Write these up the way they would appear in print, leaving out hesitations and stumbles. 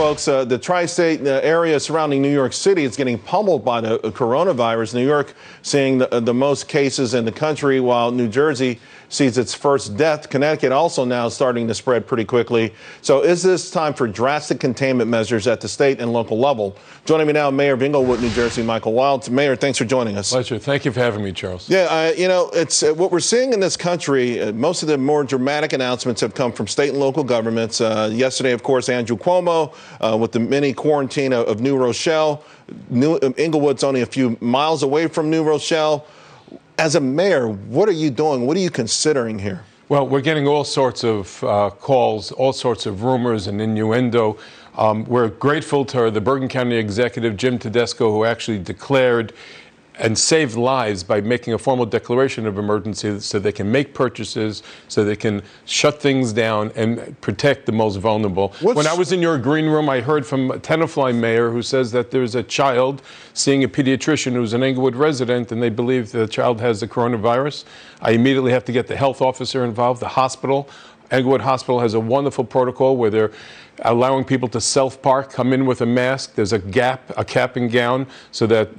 folks. The tri-state area surrounding New York City is getting pummeled by the coronavirus. New York seeing the most cases in the country, while New Jersey sees its first death. Connecticut also now starting to spread pretty quickly. So is this time for drastic containment measures at the state and local level? Joining me now, Mayor of Englewood, New Jersey, Michael Wild. Mayor, thanks for joining us. Pleasure. Thank you for having me, Charles. Yeah, you know, it's what we're seeing in this country. Most of the more dramatic announcements have come from state and local governments. Yesterday, of course, Andrew Cuomo with the mini quarantine of New Rochelle. Englewood's only a few miles away from New Rochelle. As a mayor, what are you doing? What are you considering here? Well, we're getting all sorts of calls, all sorts of rumors and innuendo. We're grateful to the Bergen County Executive, Jim Tedesco, who actually declared and saved lives by making a formal declaration of emergency so they can make purchases, so they can shut things down and protect the most vulnerable. When I was in your green room, I heard from a Tenafly mayor who says that there's a child seeing a pediatrician who's an Englewood resident, and they believe the child has the coronavirus. I immediately have to get the health officer involved, the hospital. Englewood Hospital has a wonderful protocol where they're allowing people to self-park, come in with a mask. There's a cap and gown, so that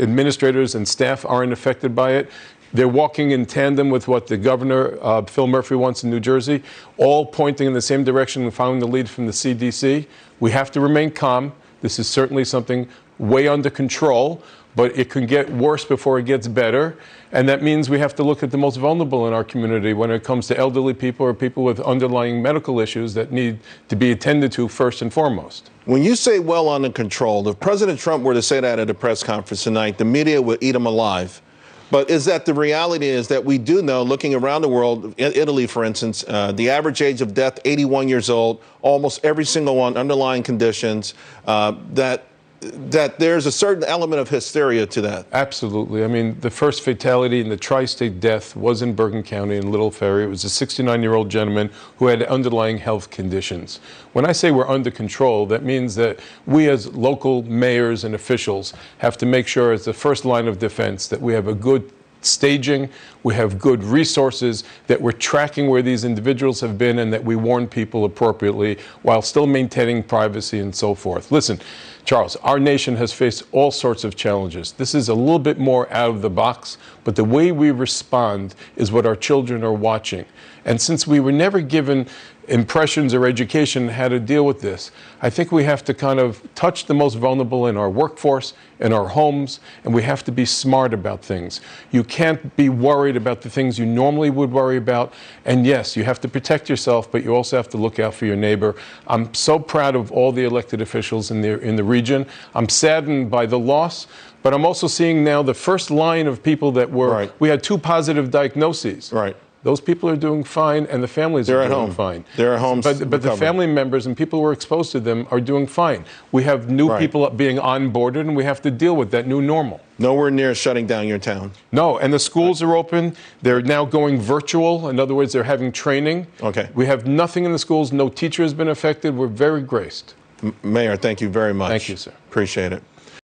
administrators and staff aren't affected by it. They're walking in tandem with what the governor, Phil Murphy, wants in New Jersey, all pointing in the same direction and following the lead from the CDC. We have to remain calm. This is certainly something way under control, but it can get worse before it gets better. And that means we have to look at the most vulnerable in our community when it comes to elderly people or people with underlying medical issues that need to be attended to first and foremost. When you say well under control, if President Trump were to say that at a press conference tonight, the media would eat him alive. But is that the reality is that we do know, looking around the world, Italy, for instance, the average age of death, 81 years old, almost every single one, underlying conditions, that there's a certain element of hysteria to that. Absolutely. I mean, the first fatality in the tri-state death was in Bergen County in Little Ferry. It was a 69-year-old gentleman who had underlying health conditions. When I say we're under control, that means that we as local mayors and officials have to make sure as the first line of defense that we have a good staging, we have good resources, that we're tracking where these individuals have been, and that we warn people appropriately while still maintaining privacy and so forth. Listen, Charles, our nation has faced all sorts of challenges. This is a little bit more out of the box, but the way we respond is what our children are watching. And since we were never given impressions or education how to deal with this, I think we have to kind of touch the most vulnerable in our workforce, in our homes, and we have to be smart about things. You can't be worried about the things you normally would worry about. And yes, you have to protect yourself, but you also have to look out for your neighbor. I'm so proud of all the elected officials in the region. I'm saddened by the loss, but I'm also seeing now the first line of people that were, we had 2 positive diagnoses. Right. Those people are doing fine, and the families are doing fine. They're at home. But the family members and people who are exposed to them are doing fine. We have new people being onboarded, and we have to deal with that new normal. Nowhere near shutting down your town. No, and the schools are open. They're now going virtual. In other words, they're having training. Okay. We have nothing in the schools. No teacher has been affected. We're very graced. Mayor, thank you very much. Thank you, sir. Appreciate it.